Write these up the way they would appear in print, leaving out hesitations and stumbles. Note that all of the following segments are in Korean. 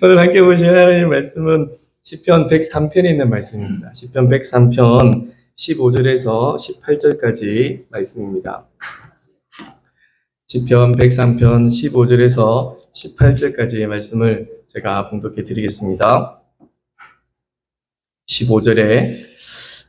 오늘 함께 보실 하나님의 말씀은 시편 103편에 있는 말씀입니다. 시편 103편 15절에서 18절까지 말씀입니다. 시편 103편 15절에서 18절까지의 말씀을 제가 봉독해 드리겠습니다. 15절에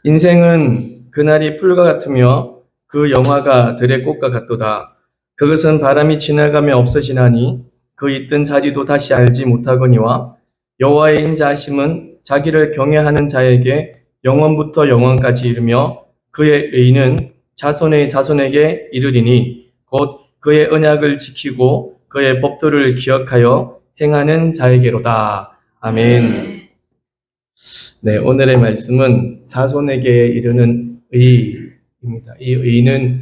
인생은 그날이 풀과 같으며 그 영화가 들의 꽃과 같도다. 그것은 바람이 지나가며 없어지나니 그 있던 자리도 다시 알지 못하거니와 여호와의 인자하심은 자기를 경외하는 자에게 영원부터 영원까지 이르며 그의 의는 자손의 자손에게 이르리니 곧 그의 언약을 지키고 그의 법도를 기억하여 행하는 자에게로다. 아멘. 네, 오늘의 말씀은 자손에게 이르는 의입니다. 이 의는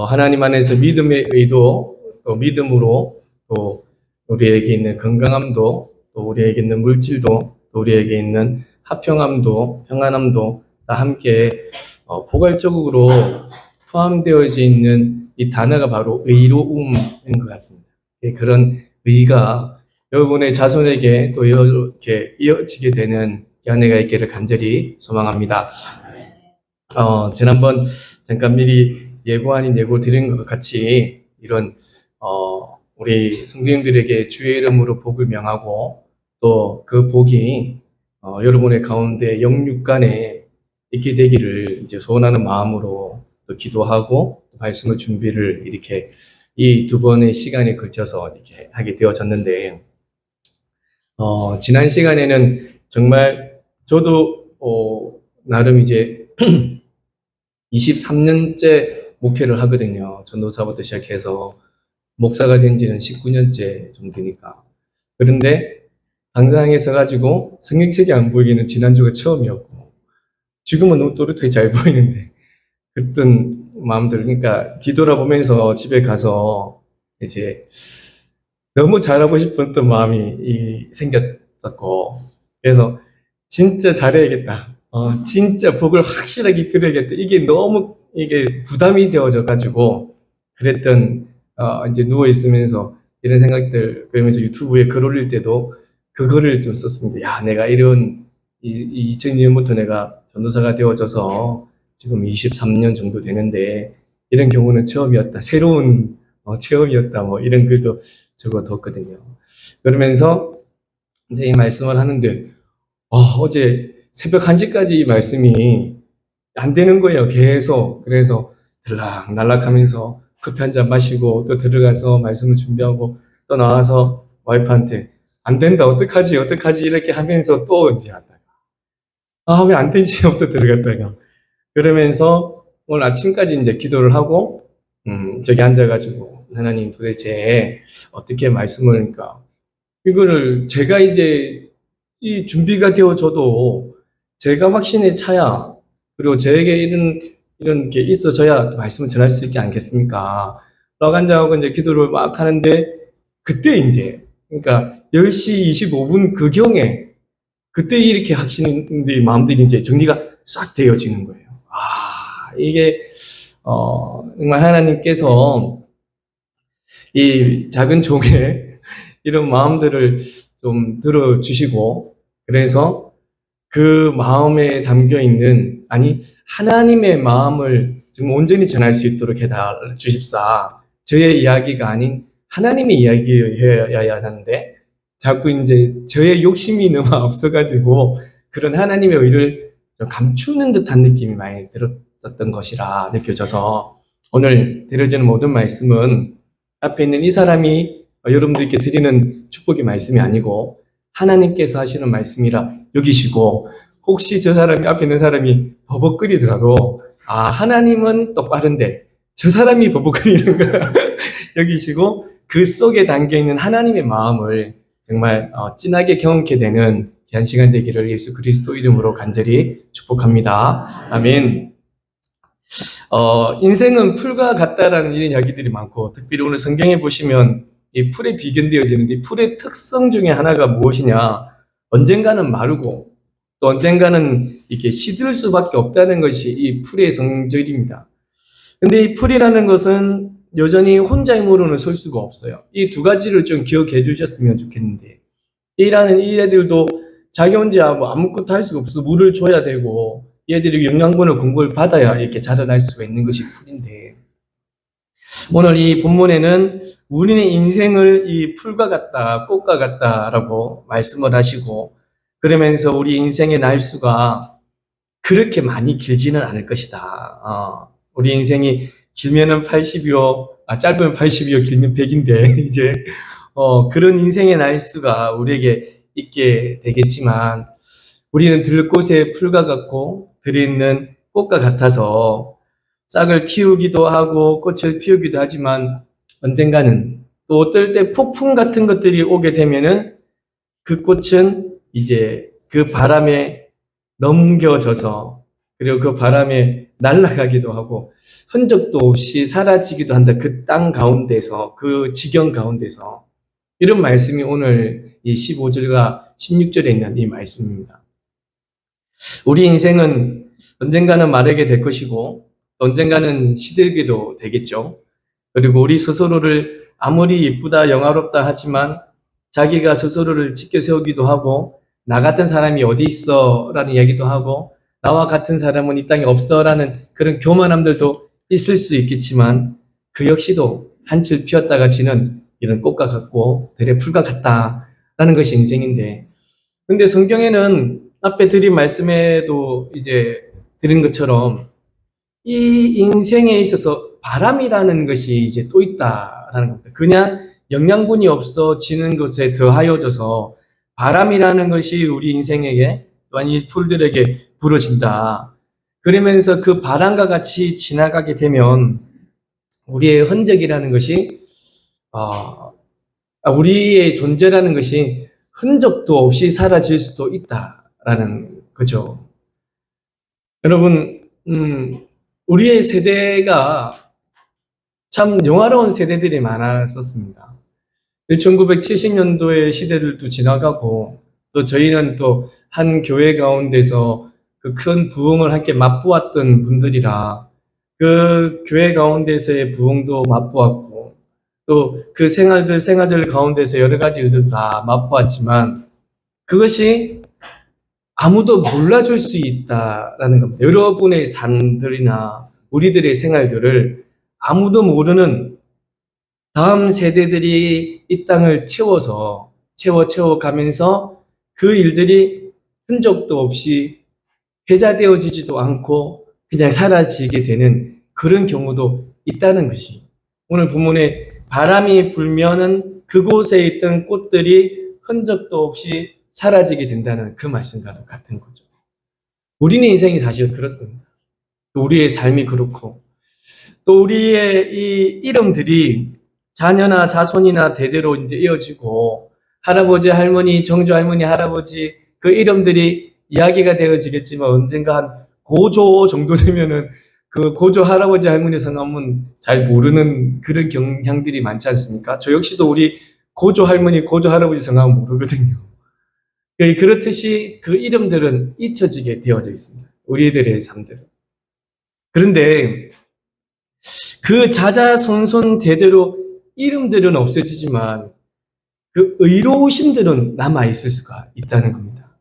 하나님 안에서 믿음의 의도, 또 믿음으로 또 우리에게 있는 건강함도, 또 우리에게 있는 물질도, 또 우리에게 있는 화평함도, 평안함도 다 함께 포괄적으로 포함되어져 있는 이 단어가 바로 의로움인 것 같습니다. 그런 의가 여러분의 자손에게 또 이렇게 이어지게 되는 연애가 있기를 간절히 소망합니다. 지난번 잠깐 미리 예고 아닌 예고 드린 것 같이 이런 우리 성도님들에게 주의 이름으로 복을 명하고 또 그 복이 여러분의 가운데 영육간에 있게 되기를 이제 소원하는 마음으로 또 기도하고 말씀을 준비를 이렇게 이 두 번의 시간에 걸쳐서 이렇게 하게 되어졌는데 지난 시간에는 정말 저도 나름 이제 23년째 목회를 하거든요. 전도사부터 시작해서 목사가 된 지는 19년째 정도 되니까. 그런데 당장에 서가지고 성경책이 안 보이기는 지난주가 처음이었고 지금은 너무 또렷하게 잘 보이는데 그랬던 마음들, 그러니까 뒤돌아보면서 집에 가서 이제 너무 잘하고 싶었던 마음이 생겼었고, 그래서 진짜 잘해야겠다. 진짜 복을 확실하게 빌어야겠다. 이게 너무 부담이 되어져 가지고 그랬던 이제 누워 있으면서 이런 생각들, 그러면서 유튜브에 글 올릴 때도 그거를 좀 썼습니다. 야, 내가 이런 2002년부터 내가 전도사가 되어져서 지금 23년 정도 되는데 이런 경우는 처음이었다. 새로운 체험이었다. 뭐 이런 글도 적어뒀거든요. 그러면서 이제 이 말씀을 하는데 어제 새벽 1시까지 이 말씀이 안 되는 거예요. 계속. 그래서 들락날락하면서 커피 한 잔 마시고 또 들어가서 말씀을 준비하고 또 나와서 와이프한테 안 된다. 어떡하지? 이렇게 하면서 또 이제 하다가 왜 안 되지? 또 들어갔다가 그러면서 오늘 아침까지 이제 기도를 하고 저기 앉아가지고 하나님 도대체 어떻게 말씀을 그러니까 이거를 제가 이제 이 준비가 되어져도 제가 확신에 차야 그리고 저에게 이런 게 있어져야 말씀을 전할 수 있지 않겠습니까? 라고 앉아가고 이제 기도를 막 하는데 그때 이제 그러니까 10시 25분 그 경에 그때 이렇게 하시는 마음들이 이제 정리가 싹 되어지는 거예요. 이게 정말 하나님께서 이 작은 종의 이런 마음들을 좀 들어주시고 그래서 그 마음에 담겨 있는 하나님의 마음을 좀 온전히 전할 수 있도록 해주십사. 저의 이야기가 아닌 하나님의 이야기여야 하는데 자꾸 이제 저의 욕심이 너무 앞서가지고 그런 하나님의 의를 좀 감추는 듯한 느낌이 많이 들었었던 것이라 느껴져서 오늘 드려지는 모든 말씀은 앞에 있는 이 사람이 여러분들께 드리는 축복의 말씀이 아니고 하나님께서 하시는 말씀이라 여기시고 혹시 저 사람이 앞에 있는 사람이 버벅거리더라도 하나님은 똑바른데 저 사람이 버벅거리는 거 여기시고 그 속에 담겨있는 하나님의 마음을 정말 진하게 경험케 되는 귀한 시간 되기를 예수 그리스도 이름으로 간절히 축복합니다. 아멘. 인생은 풀과 같다라는 이런 이야기들이 많고 특별히 오늘 성경에 보시면 이 풀에 비견되어지는데 이 풀의 특성 중에 하나가 무엇이냐, 언젠가는 마르고 또 언젠가는 이렇게 시들 수밖에 없다는 것이 이 풀의 성질입니다. 근데 이 풀이라는 것은 여전히 혼자 힘으로는 설 수가 없어요. 이 두 가지를 좀 기억해 주셨으면 좋겠는데 일하는 이 애들도 자기 혼자 뭐 아무것도 할 수가 없어. 물을 줘야 되고, 얘들이 영양분을 공급을 받아야 이렇게 자라날 수가 있는 것이 풀인데, 오늘 이 본문에는 우리는 인생을 이 풀과 같다, 꽃과 같다라고 말씀을 하시고, 그러면서 우리 인생의 날수가 그렇게 많이 길지는 않을 것이다. 우리 인생이 길면은 80이요, 짧으면 80이요, 길면 100인데, 이제, 그런 인생의 날수가 우리에게 있게 되겠지만, 우리는 들꽃의 풀과 같고, 들이 있는 꽃과 같아서, 싹을 틔우기도 하고, 꽃을 피우기도 하지만, 언젠가는, 또 어떨 때 폭풍 같은 것들이 오게 되면은, 그 꽃은 이제 그 바람에 넘겨져서 그리고 그 바람에 날아가기도 하고 흔적도 없이 사라지기도 한다. 그 땅 가운데서 그 지경 가운데서 이런 말씀이 오늘 이 15절과 16절에 있는 이 말씀입니다. 우리 인생은 언젠가는 마르게 될 것이고 언젠가는 시들기도 되겠죠. 그리고 우리 스스로를 아무리 예쁘다 영화롭다 하지만 자기가 스스로를 지켜 세우기도 하고 나 같은 사람이 어디 있어 라는 이야기도 하고 나와 같은 사람은 이 땅에 없어 라는 그런 교만함들도 있을 수 있겠지만 그 역시도 한칠 피었다가 지는 이런 꽃과 같고 들의 풀과 같다라는 것이 인생인데 근데 성경에는 앞에 드린 말씀에도 이제 드린 것처럼 이 인생에 있어서 바람이라는 것이 이제 또 있다라는 겁니다. 그냥 영양분이 없어지는 것에 더하여져서 바람이라는 것이 우리 인생에게 또한 이 풀들에게 불어진다. 그러면서 그 바람과 같이 지나가게 되면 우리의 흔적이라는 것이 우리의 존재라는 것이 흔적도 없이 사라질 수도 있다라는 거죠. 여러분, 우리의 세대가 참 영화로운 세대들이 많았었습니다. 1970년도의 시대들도 지나가고 또 저희는 또 한 교회 가운데서 그 큰 부흥을 함께 맛보았던 분들이라 그 교회 가운데서의 부흥도 맛보았고 또 그 생활들 가운데서 여러 가지 일들 다 맛보았지만 그것이 아무도 몰라줄 수 있다라는 겁니다. 여러분의 삶들이나 우리들의 생활들을 아무도 모르는 다음 세대들이 이 땅을 채워가면서 그 일들이 흔적도 없이 회자되어지지도 않고 그냥 사라지게 되는 그런 경우도 있다는 것이 오늘 본문에 바람이 불면은 그곳에 있던 꽃들이 흔적도 없이 사라지게 된다는 그 말씀과도 같은 거죠. 우리의 인생이 사실 그렇습니다. 또 우리의 삶이 그렇고 또 우리의 이 이름들이 자녀나 자손이나 대대로 이제 이어지고 할아버지, 할머니, 정조 할머니, 할아버지 그 이름들이 이야기가 되어지겠지만 언젠가 한 고조 정도 되면은 그 고조 할아버지, 할머니 성함은 잘 모르는 그런 경향들이 많지 않습니까? 저 역시도 우리 고조 할머니, 고조 할아버지 성함은 모르거든요. 그렇듯이 그 이름들은 잊혀지게 되어져 있습니다. 우리들의 삶들은. 그런데 그 자자손손 대대로 이름들은 없어지지만 그 의로우심들은 남아있을 수가 있다는 겁니다.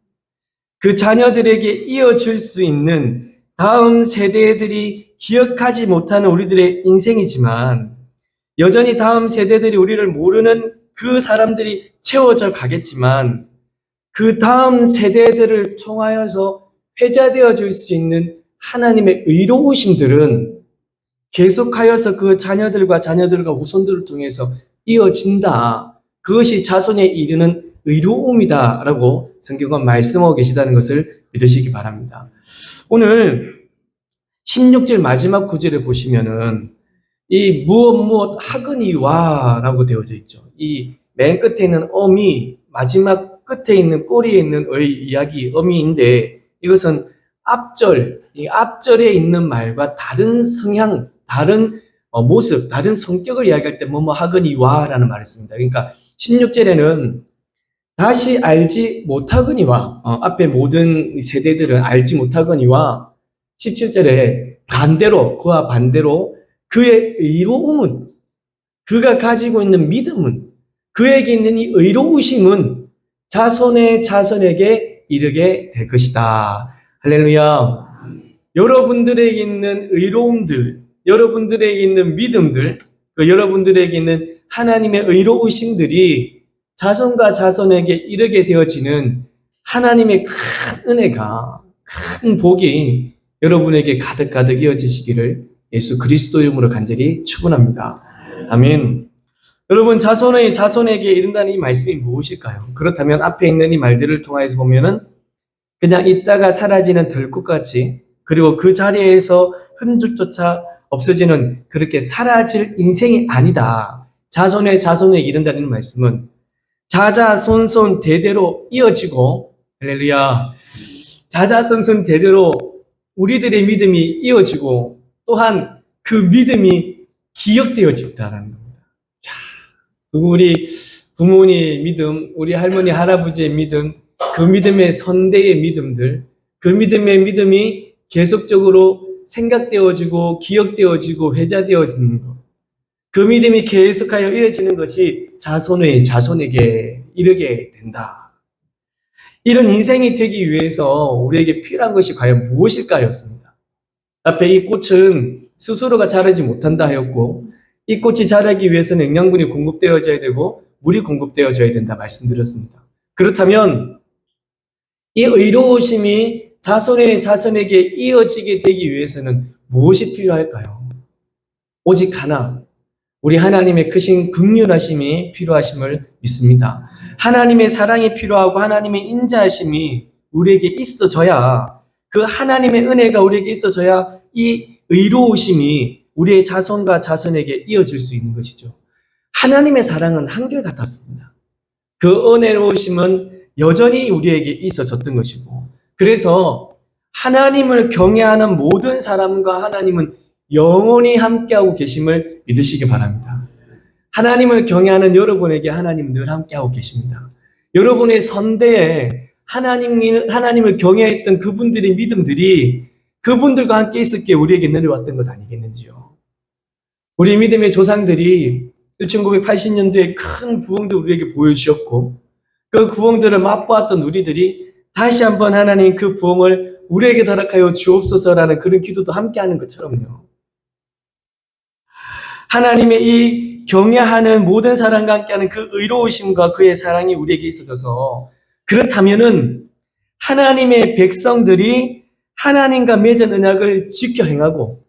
그 자녀들에게 이어줄 수 있는 다음 세대들이 기억하지 못하는 우리들의 인생이지만 여전히 다음 세대들이 우리를 모르는 그 사람들이 채워져 가겠지만 그 다음 세대들을 통하여서 회자되어 줄 수 있는 하나님의 의로우심들은 계속하여서 그 자녀들과 후손들을 통해서 이어진다. 그것이 자손에 이르는 의로움이다라고 성경은 말씀하고 계시다는 것을 믿으시기 바랍니다. 오늘 16절 마지막 구절에 보시면은 이 무엇 하거니와라고 되어져 있죠. 이 맨 끝에 있는 어미 마지막 끝에 있는 꼬리에 있는 이야기 어미인데 이것은 이 앞절에 있는 말과 다른 성향, 다른 모습, 다른 성격을 이야기할 때 뭐뭐 하거니와라는 말을 씁니다. 그러니까 16절에는 다시 알지 못하거니와 앞에 모든 세대들은 알지 못하거니와 17절에 그와 반대로 그의 의로움은 그가 가지고 있는 믿음은 그에게 있는 이 의로우심은 자손의 자손에게 이르게 될 것이다. 할렐루야. 여러분들에게 있는 의로움들, 여러분들에게 있는 믿음들, 여러분들에게 있는 하나님의 의로우심들이 자손과 자손에게 이르게 되어지는 하나님의 큰 은혜가, 큰 복이 여러분에게 가득가득 이어지시기를 예수 그리스도 이름으로 간절히 축원합니다. 아멘. 여러분, 자손의 자손에게 이른다는 이 말씀이 무엇일까요? 그렇다면 앞에 있는 이 말들을 통해서 보면은 그냥 있다가 사라지는 들꽃같이, 그리고 그 자리에서 흔적조차 없어지는 그렇게 사라질 인생이 아니다. 자손의 자손에게 이른다는 말씀은 자자손손 대대로 이어지고, 할렐루야, 자자손손 대대로 우리들의 믿음이 이어지고 또한 그 믿음이 기억되어진다는 겁니다. 우리 부모님의 믿음, 우리 할머니 할아버지의 믿음, 그 믿음의 선대의 믿음들, 그 믿음의 믿음이 계속적으로 생각되어지고 기억되어지고 회자되어지는 것, 그 믿음이 계속하여 이어지는 것이 자손의 자손에게 이르게 된다. 이런 인생이 되기 위해서 우리에게 필요한 것이 과연 무엇일까 였습니다. 앞에 이 꽃은 스스로가 자라지 못한다 하였고, 이 꽃이 자라기 위해서는 영양분이 공급되어져야 되고 물이 공급되어져야 된다 말씀드렸습니다. 그렇다면 이 의로우심이 자손의 자손에게 이어지게 되기 위해서는 무엇이 필요할까요? 오직 하나, 우리 하나님의 크신 긍휼하심이 필요하심을 믿습니다. 하나님의 사랑이 필요하고 하나님의 인자하심이 우리에게 있어져야, 그 하나님의 은혜가 우리에게 있어져야 이 의로우심이 우리의 자손과 자손에게 이어질 수 있는 것이죠. 하나님의 사랑은 한결같았습니다. 그 은혜로우심은 여전히 우리에게 있어졌던 것이고, 그래서 하나님을 경외하는 모든 사람과 하나님은 영원히 함께하고 계심을 믿으시기 바랍니다. 하나님을 경외하는 여러분에게 하나님은 늘 함께하고 계십니다. 여러분의 선대에 하나님을 경외했던 그분들의 믿음들이 그분들과 함께 있었기에 우리에게 내려왔던 것 아니겠는지요. 우리 믿음의 조상들이 1980년도에 큰 부흥도 우리에게 보여주셨고, 그 부흥들을 맛보았던 우리들이 다시 한번 하나님 그 부흥을 우리에게 허락하여 주옵소서라는 그런 기도도 함께하는 것처럼요. 하나님의 이 경외하는 모든 사람과 함께하는 그 의로우심과 그의 사랑이 우리에게 있어져서, 그렇다면은 하나님의 백성들이 하나님과 맺은 언약을 지켜 행하고,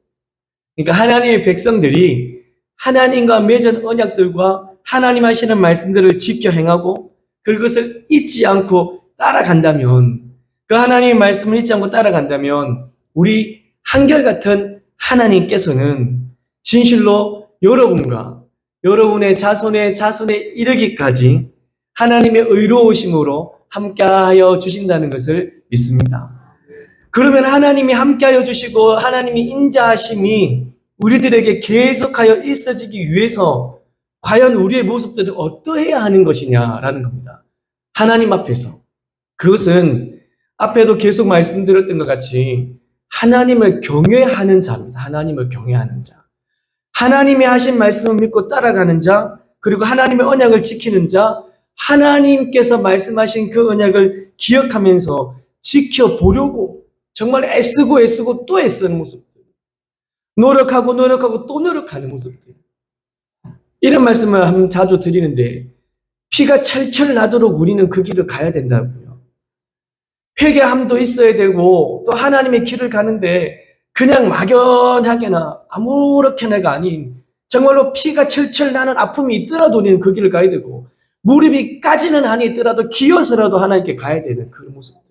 그러니까 하나님의 백성들이 하나님과 맺은 언약들과 하나님 하시는 말씀들을 지켜 행하고 그것을 잊지 않고 따라간다면, 그 하나님의 말씀을 잊지 않고 따라간다면 우리 한결같은 하나님께서는 진실로 여러분과 여러분의 자손의 자손에 이르기까지 하나님의 의로우심으로 함께하여 주신다는 것을 믿습니다. 그러면 하나님이 함께하여 주시고 하나님이 인자하심이 우리들에게 계속하여 있어지기 위해서 과연 우리의 모습들을 어떠해야 하는 것이냐라는 겁니다. 하나님 앞에서. 그것은 앞에도 계속 말씀드렸던 것 같이 하나님을 경외하는 자입니다. 하나님을 경외하는 자. 하나님이 하신 말씀을 믿고 따라가는 자, 그리고 하나님의 언약을 지키는 자, 하나님께서 말씀하신 그 언약을 기억하면서 지켜보려고 정말 애쓰고 또 애쓰는 모습들, 노력하고 또 노력하는 모습들, 이런 말씀을 자주 드리는데 피가 철철 나도록 우리는 그 길을 가야 된다고요. 회개함도 있어야 되고 또 하나님의 길을 가는데 그냥 막연하게나 아무렇게나가 아닌 정말로 피가 철철 나는 아픔이 있더라도 우리는 그 길을 가야 되고, 무릎이 까지는 한이 있더라도 기어서라도 하나님께 가야 되는 그런 모습들,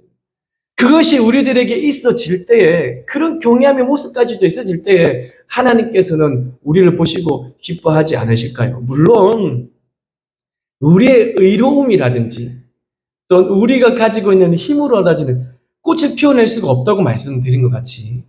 그것이 우리들에게 있어질 때에, 그런 경외함의 모습까지도 있어질 때에 하나님께서는 우리를 보시고 기뻐하지 않으실까요? 물론 우리의 의로움이라든지 또 우리가 가지고 있는 힘으로 얻어지는 꽃을 피워낼 수가 없다고 말씀드린 것 같이,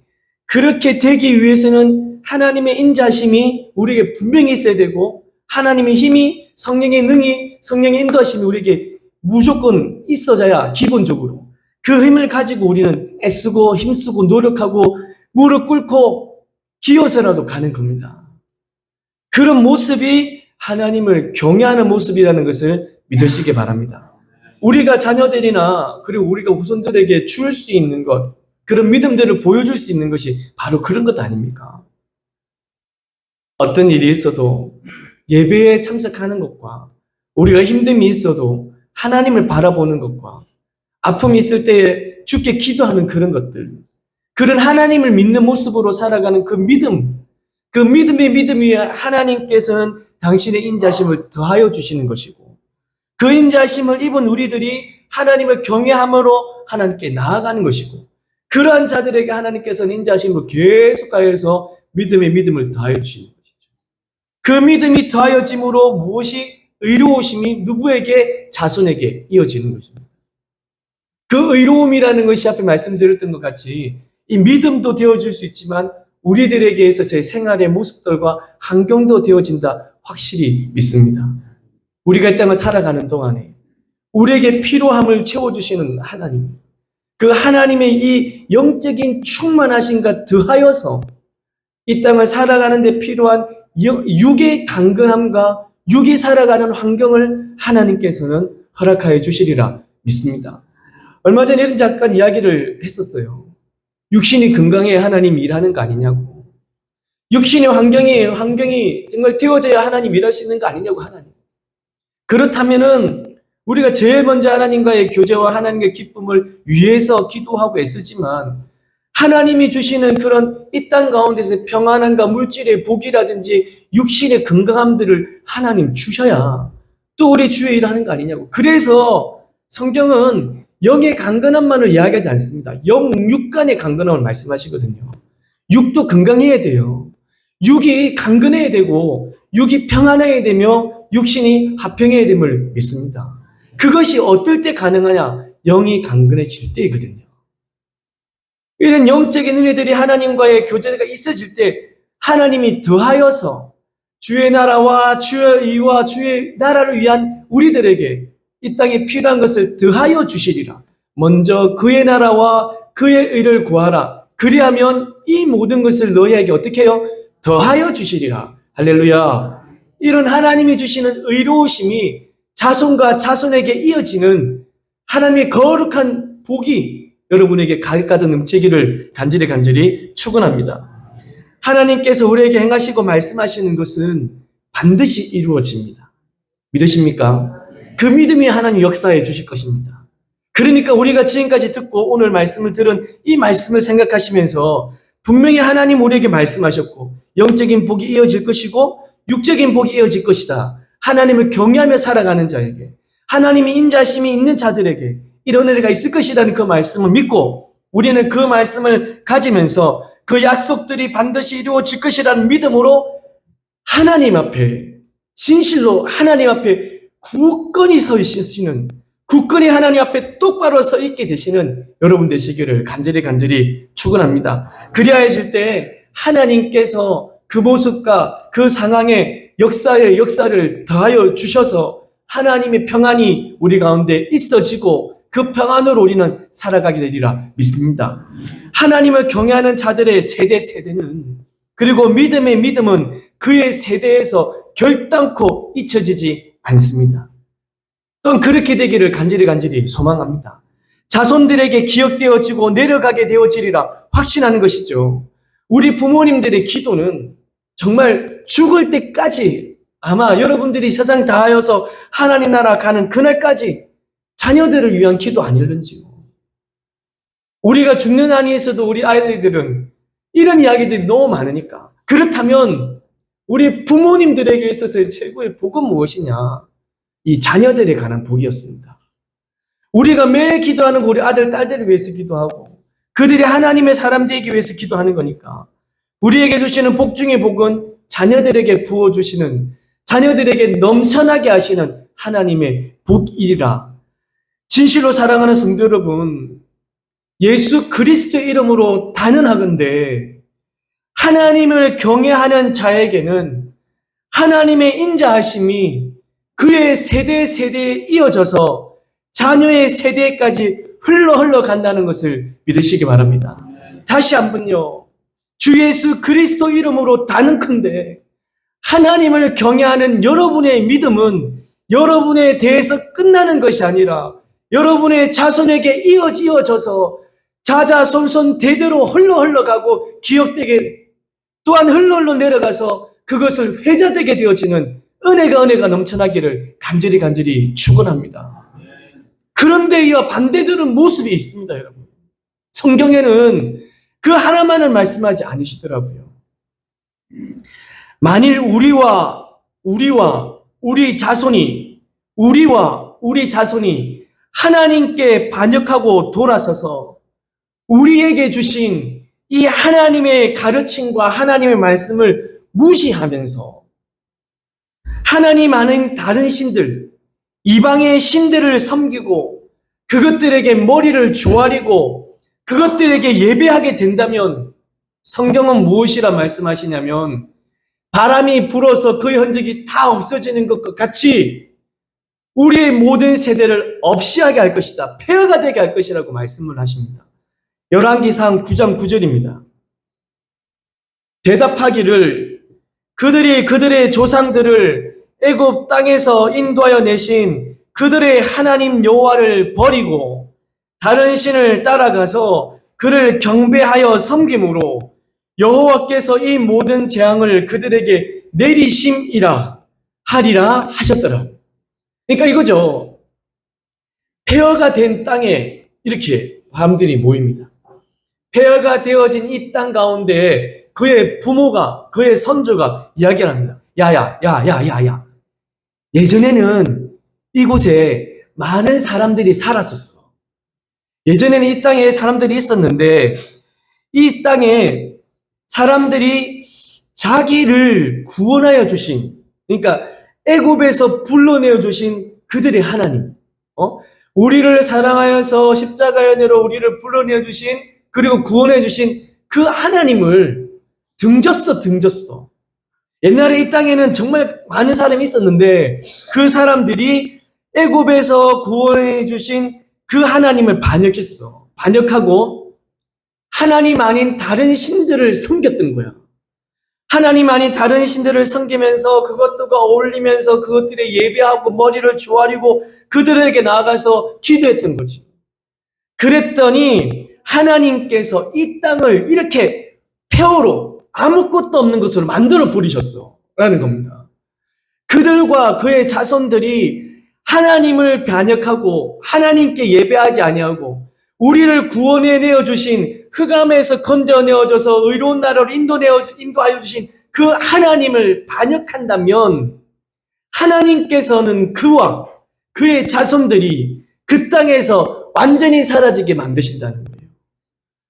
그렇게 되기 위해서는 하나님의 인자심이 우리에게 분명히 있어야 되고 하나님의 힘이, 성령의 능이, 성령의 인도하심이 우리에게 무조건 있어져야 기본적으로 그 힘을 가지고 우리는 애쓰고 힘쓰고 노력하고 무릎 꿇고 기어서라도 가는 겁니다. 그런 모습이 하나님을 경외하는 모습이라는 것을 믿으시기 바랍니다. 우리가 자녀들이나 그리고 우리가 후손들에게 줄 수 있는 것, 그런 믿음들을 보여줄 수 있는 것이 바로 그런 것 아닙니까? 어떤 일이 있어도 예배에 참석하는 것과 우리가 힘듦이 있어도 하나님을 바라보는 것과 아픔이 있을 때에 주께 기도하는 그런 것들, 그런 하나님을 믿는 모습으로 살아가는 그 믿음, 그 믿음의 믿음 위에 하나님께서는 당신의 인자심을 더하여 주시는 것이고, 그 인자심을 입은 우리들이 하나님을 경외함으로 하나님께 나아가는 것이고, 그러한 자들에게 하나님께서는 인자심을 계속하여서 믿음의 믿음을 더하여 주시는 것이죠. 그 믿음이 더하여짐으로 무엇이 의로우심이 누구에게? 자손에게 이어지는 것입니다. 그 의로움이라는 것이 앞에 말씀드렸던 것 같이 이 믿음도 되어줄 수 있지만 우리들에게 있어서의 생활의 모습들과 환경도 되어진다 확실히 믿습니다. 우리가 이 땅을 살아가는 동안에 우리에게 필요함을 채워주시는 하나님, 그 하나님의 이 영적인 충만하심과 더하여서 이 땅을 살아가는 데 필요한 육의 강건함과 육이 살아가는 환경을 하나님께서는 허락하여 주시리라 믿습니다. 얼마 전에 이런 잠깐 이야기를 했었어요. 육신이 건강해야 하나님 일하는 거 아니냐고. 육신의 환경이 정말 되어져야 하나님 일할 수 있는 거 아니냐고, 하나님. 그렇다면은 우리가 제일 먼저 하나님과의 교제와 하나님의 기쁨을 위해서 기도하고 애쓰지만 하나님이 주시는 그런 이 땅 가운데서 평안함과 물질의 복이라든지 육신의 건강함들을 하나님 주셔야 또 우리 주의 일을 하는 거 아니냐고. 그래서 성경은 영의 강건함만을 이야기하지 않습니다. 영, 육 간의 강건함을 말씀하시거든요. 육도 건강해야 돼요. 육이 강건해야 되고 육이 평안해야 되며 육신이 화평해야 됨을 믿습니다. 그것이 어떨 때 가능하냐? 영이 강건해질 때이거든요. 이런 영적인 은혜들이 하나님과의 교제가 있어질 때 하나님이 더하여서 주의 나라와 주의 의와 주의 나라를 위한 우리들에게 이 땅에 필요한 것을 더하여 주시리라. 먼저 그의 나라와 그의 의를 구하라. 그리하면 이 모든 것을 너희에게 어떻게 해요? 더하여 주시리라. 할렐루야. 이런 하나님이 주시는 의로우심이 자손과 자손에게 이어지는 하나님의 거룩한 복이 여러분에게 가득가득 넘치기를 간절히 축원합니다. 하나님께서 우리에게 행하시고 말씀하시는 것은 반드시 이루어집니다. 믿으십니까? 그 믿음이 하나님 역사해 주실 것입니다. 그러니까 우리가 지금까지 듣고 오늘 말씀을 들은 이 말씀을 생각하시면서 분명히 하나님 우리에게 말씀하셨고 영적인 복이 이어질 것이고 육적인 복이 이어질 것이다. 하나님을 경외하며 살아가는 자에게, 하나님의 인자심이 있는 자들에게 이런 은혜가 있을 것이라는 그 말씀을 믿고 우리는 그 말씀을 가지면서 그 약속들이 반드시 이루어질 것이라는 믿음으로 하나님 앞에 진실로 하나님 앞에 굳건히 서 있으시는, 굳건히 하나님 앞에 똑바로 서 있게 되시는 여러분 되시기를 간절히 축원합니다. 그리하여질 때 하나님께서 그 모습과 그 상황에 역사를 더하여 주셔서 하나님의 평안이 우리 가운데 있어지고 그 평안으로 우리는 살아가게 되리라 믿습니다. 하나님을 경외하는 자들의 세대는 그리고 믿음의 믿음은 그의 세대에서 결단코 잊혀지지 않습니다. 또한 그렇게 되기를 간절히 소망합니다. 자손들에게 기억되어지고 내려가게 되어지리라 확신하는 것이죠. 우리 부모님들의 기도는 정말 죽을 때까지 아마 여러분들이 세상 다하여서 하나님 나라 가는 그날까지 자녀들을 위한 기도 아닐는지요. 우리가 죽는 한이 있어도 우리 아이들은 이런 이야기들이 너무 많으니까. 그렇다면 우리 부모님들에게 있어서의 최고의 복은 무엇이냐? 이 자녀들에 관한 복이었습니다. 우리가 매일 기도하는 우리 아들, 딸들을 위해서 기도하고 그들이 하나님의 사람 되기 위해서 기도하는 거니까 우리에게 주시는 복 중의 복은 자녀들에게 부어주시는, 자녀들에게 넘쳐나게 하시는 하나님의 복이라. 진실로 사랑하는 성도 여러분, 예수 그리스도의 이름으로 단언하건대 하나님을 경외하는 자에게는 하나님의 인자하심이 그의 세대에 이어져서 자녀의 세대까지 흘러 간다는 것을 믿으시기 바랍니다. 다시 한번요. 주 예수 그리스도 이름으로 단언컨대 하나님을 경외하는 여러분의 믿음은 여러분에 대해서 끝나는 것이 아니라 여러분의 자손에게 이어져서 자자손손 대대로 흘러가고 기억되게, 또한 흘러 내려가서 그것을 회자되게 되어지는 은혜가 넘쳐나기를 간절히 축원합니다. 그런데 이와 반대되는 모습이 있습니다, 여러분. 성경에는 그 하나만을 말씀하지 않으시더라고요. 만일 우리 자손이 하나님께 반역하고 돌아서서 우리에게 주신 이 하나님의 가르침과 하나님의 말씀을 무시하면서 하나님 아닌 다른 신들, 이방의 신들을 섬기고 그것들에게 머리를 조아리고 그것들에게 예배하게 된다면 성경은 무엇이라 말씀하시냐면 바람이 불어서 그 흔적이 다 없어지는 것과 같이 우리의 모든 세대를 없이하게 할 것이다. 폐허가 되게 할 것이라고 말씀을 하십니다. 열왕기상 9장 9절입니다. 대답하기를 그들이 그들의 조상들을 애굽 땅에서 인도하여 내신 그들의 하나님 여호와를 버리고 다른 신을 따라가서 그를 경배하여 섬김으로 여호와께서 이 모든 재앙을 그들에게 내리심이라 하리라 하셨더라. 그러니까 이거죠. 폐허가 된 땅에 이렇게 사람들이 모입니다. 폐허가 되어진 이 땅 가운데 그의 부모가, 그의 선조가 이야기를 합니다. 야야. 예전에는 이곳에 많은 사람들이 살았었어. 예전에는 이 땅에 사람들이 있었는데 이 땅에 사람들이 자기를 구원하여 주신, 그러니까 애굽에서 불러내어 주신 그들의 하나님, 우리를 사랑하여서 십자가에 내려 우리를 불러내어 주신, 그리고 구원해 주신 그 하나님을 등졌어. 옛날에 이 땅에는 정말 많은 사람이 있었는데 그 사람들이 애굽에서 구원해 주신 그 하나님을 반역했어. 반역하고 하나님 아닌 다른 신들을 섬겼던 거야. 하나님 아닌 다른 신들을 섬기면서 그것들과 어울리면서 그것들에 예배하고 머리를 조아리고 그들에게 나아가서 기도했던 거지. 그랬더니 하나님께서 이 땅을 이렇게 폐허로 아무것도 없는 것으로 만들어 버리셨어 라는 겁니다. 그들과 그의 자손들이 하나님을 반역하고 하나님께 예배하지 아니하고 우리를 구원해 내어 주신, 흑암에서 건져내어져서 의로운 나라로 인도하여 주신 그 하나님을 반역한다면 하나님께서는 그와 그의 자손들이 그 땅에서 완전히 사라지게 만드신다는 거예요.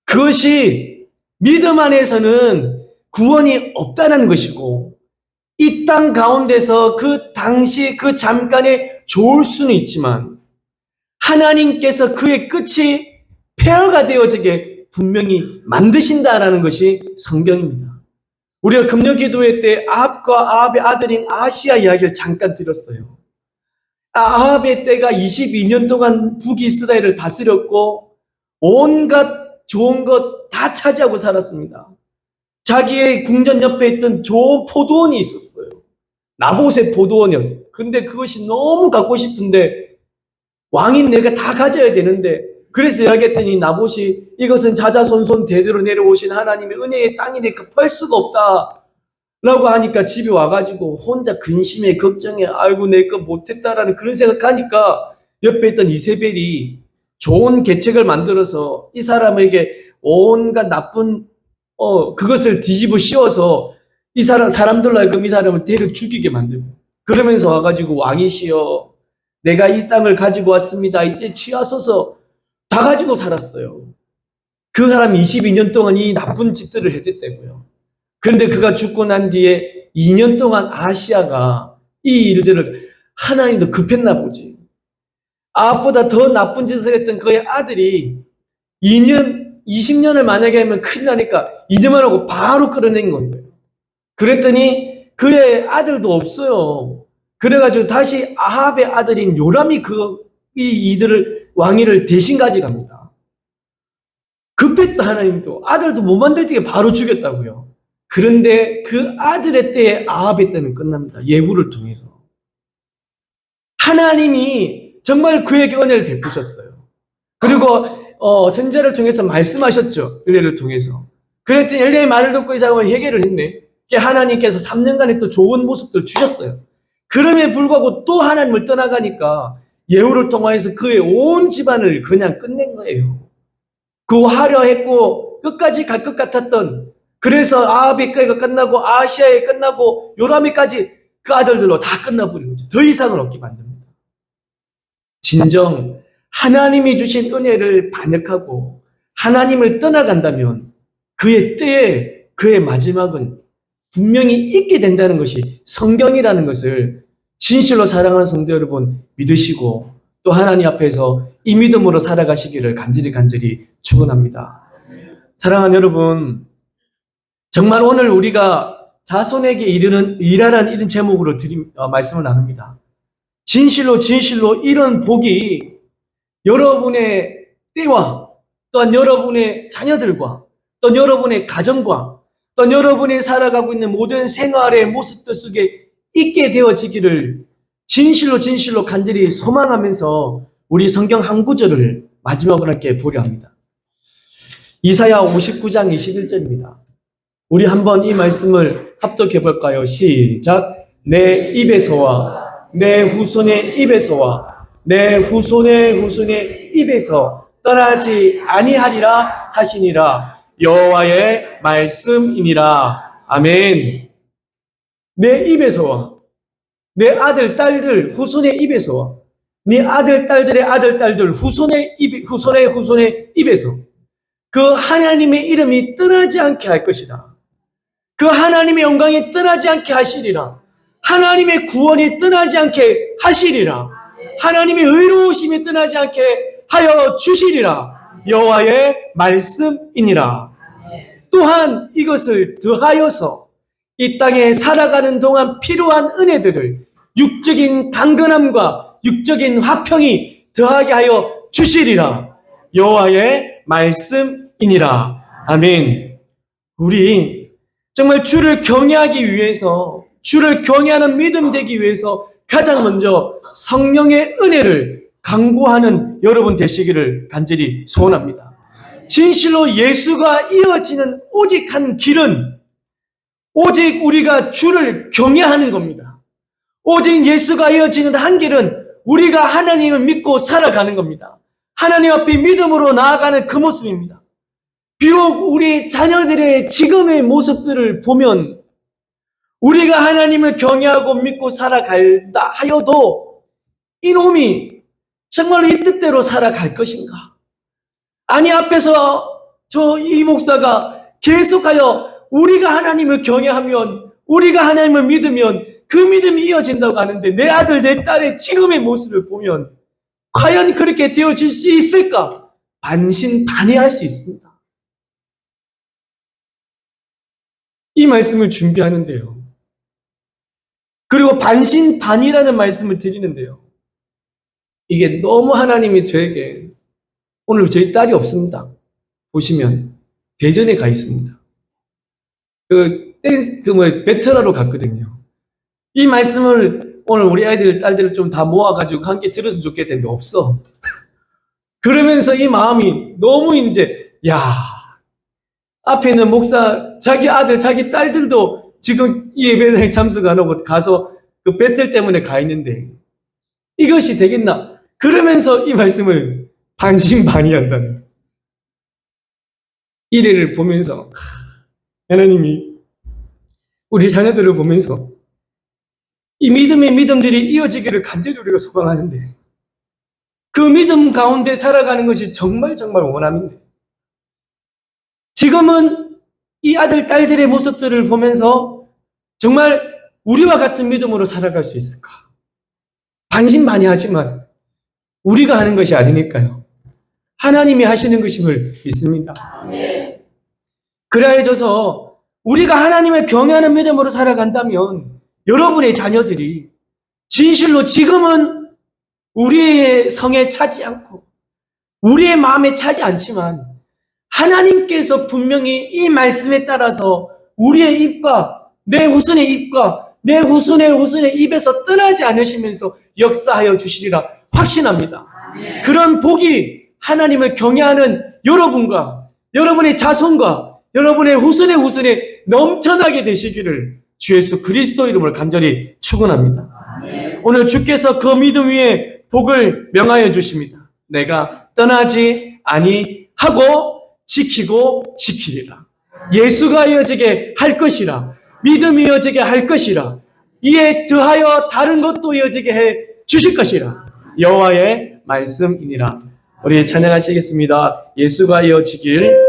그것이 믿음 안에서는 구원이 없다는 것이고 이 땅 가운데서 그 당시 그 잠깐에 좋을 수는 있지만 하나님께서 그의 끝이 폐허가 되어지게 분명히 만드신다라는 것이 성경입니다. 우리가 금요 기도회 때 아합과 아합의 아들인 아하시아 이야기를 잠깐 들었어요. 아합의 때가 22년 동안 북이스라엘을 다스렸고 온갖 좋은 것 다 차지하고 살았습니다. 자기의 궁전 옆에 있던 좋은 포도원이 있었어요. 나봇의 포도원이었어요. 근데 그것이 너무 갖고 싶은데 왕인 내가 다 가져야 되는데, 그래서 이야기했더니 나봇이 이것은 자자손손 대대로 내려오신 하나님의 은혜의 땅이니까 팔 수가 없다 라고 하니까 집에 와가지고 혼자 근심에 걱정에 아이고 내가 못했다라는 그런 생각하니까 옆에 있던 이세벨이 좋은 계책을 만들어서 이 사람에게 온갖 나쁜 그것을 뒤집어 씌워서 이 사람들로 하여금 이 사람을 데려 죽이게 만들고, 그러면서 와가지고 왕이시여 내가 이 땅을 가지고 왔습니다. 이제 취하소서 다 가지고 살았어요. 그 사람이 22년 동안 이 나쁜 짓들을 했댔다고요. 그런데 그가 죽고 난 뒤에 2년 동안 아시아가 이 일들을, 하나님도 급했나 보지. 아합보다 더 나쁜 짓을 했던 그의 아들이 20년을 만약에 하면 큰일 나니까 2년만 하고 바로 끌어낸 거예요. 그랬더니 그의 아들도 없어요. 그래가지고 다시 아합의 아들인 요람이 이들을 왕위를 대신 가져갑니다. 급했다. 하나님도 아들도 못 만들 때에 바로 죽였다고요. 그런데 그 아들의 때에 아합의 때는 끝납니다. 예후를 통해서 하나님이 정말 그에게 은혜를 베푸셨어요. 그리고 선지자를 통해서 말씀하셨죠. 엘리야를 통해서. 그랬더니 엘리야의 말을 듣고 이 사람은 회개를 했네. 하나님께서 3년간의 또 좋은 모습들을 주셨어요. 그럼에 불구하고 또 하나님을 떠나가니까 예후를 통하여서 그의 온 집안을 그냥 끝낸 거예요. 그 화려했고 끝까지 갈 것 같았던, 그래서 아합에까지가 끝나고 아시아에 끝나고 요람에까지 그 아들들로 다 끝나버린 거죠. 더 이상은 없게 만듭니다. 진정 하나님이 주신 은혜를 반역하고 하나님을 떠나간다면 그의 때에 그의 마지막은 분명히 있게 된다는 것이 성경이라는 것을 진실로 사랑하는 성도 여러분 믿으시고 또 하나님 앞에서 이 믿음으로 살아가시기를 간절히 축원합니다. 사랑하는 여러분, 정말 오늘 우리가 자손에게 일하는 이런 제목으로 말씀을 나눕니다. 진실로 이런 복이 여러분의 때와 또한 여러분의 자녀들과 또 여러분의 가정과 또 여러분이 살아가고 있는 모든 생활의 모습들 속에 있게 되어지기를 진실로 간절히 소망하면서 우리 성경 한 구절을 마지막으로 함께 보려 합니다. 이사야 59장 21절입니다. 우리 한번 이 말씀을 합독해 볼까요? 시작. 내 입에서와 내 후손의 입에서와 내 후손의 입에서 떠나지 아니하리라 하시니라. 여호와의 말씀이니라. 아멘. 내 입에서와 내 아들 딸들 후손의 입에서와 네 아들 딸들의 아들 딸들 후손의 입에서 그 하나님의 이름이 떠나지 않게 할 것이다. 그 하나님의 영광이 떠나지 않게 하시리라. 하나님의 구원이 떠나지 않게 하시리라. 하나님의 의로우심이 떠나지 않게 하여 주시리라. 여호와의 말씀이니라. 또한 이것을 더하여서 이 땅에 살아가는 동안 필요한 은혜들을 육적인 강건함과 육적인 화평이 더하게 하여 주시리라. 여호와의 말씀이니라. 아멘. 우리 정말 주를 경외하기 위해서, 주를 경외하는 믿음 되기 위해서 가장 먼저 성령의 은혜를 강구하는 여러분 되시기를 간절히 소원합니다. 진실로 예수가 이어지는 오직 한 길은 오직 우리가 주를 경외하는 겁니다. 오직 예수가 이어지는 한 길은 우리가 하나님을 믿고 살아가는 겁니다. 하나님 앞에 믿음으로 나아가는 그 모습입니다. 비록 우리 자녀들의 지금의 모습들을 보면 우리가 하나님을 경외하고 믿고 살아갈다 하여도 이놈이 정말로 이 뜻대로 살아갈 것인가? 아니, 앞에서 이 목사가 계속하여 우리가 하나님을 경외하면, 우리가 하나님을 믿으면 그 믿음이 이어진다고 하는데 내 아들 내 딸의 지금의 모습을 보면 과연 그렇게 되어질 수 있을까? 반신반의할 수 있습니다. 이 말씀을 준비하는데요. 그리고 반신반의라는 말씀을 드리는데요. 이게 너무 하나님이 저에게, 오늘 저희 딸이 없습니다. 보시면 대전에 가 있습니다. 베트나로 갔거든요. 이 말씀을 오늘 우리 아이들, 딸들을 좀 다 모아가지고 함께 들었으면 좋겠는데 없어. 그러면서 이 마음이 너무 앞에 있는 목사, 자기 아들, 자기 딸들도 지금 이 예배당에 참석 안 하고 가서 그 배틀 때문에 가 있는데 이것이 되겠나? 그러면서 이 말씀을 반신반의한다는 이래를 보면서 하나님이 우리 자녀들을 보면서 이 믿음의 믿음들이 이어지기를 간절히 우리가 소망하는데 그 믿음 가운데 살아가는 것이 정말 원함인데 지금은 이 아들, 딸들의 모습들을 보면서 정말 우리와 같은 믿음으로 살아갈 수 있을까? 반신반의하지만 우리가 하는 것이 아니니까요. 하나님이 하시는 것임을 믿습니다. 그래야져서 우리가 하나님을 경외하는 믿음으로 살아간다면 여러분의 자녀들이 진실로 지금은 우리의 성에 차지 않고 우리의 마음에 차지 않지만 하나님께서 분명히 이 말씀에 따라서 우리의 입과 내 후손의 입과 내 후손의 입에서 떠나지 않으시면서 역사하여 주시리라 확신합니다. 그런 복이 하나님을 경외하는 여러분과 여러분의 자손과 여러분의 후손의 후손에 넘쳐나게 되시기를 주 예수 그리스도 이름을 간절히 축원합니다. 오늘 주께서 그 믿음 위에 복을 명하여 주십니다. 내가 떠나지 아니하고 지키고 지키리라. 예수가 이어지게 할 것이라. 믿음이 이어지게 할 것이라. 이에 더하여 다른 것도 이어지게 해 주실 것이라. 여호와의 말씀이니라. 우리 찬양하시겠습니다. 예수가 이어지길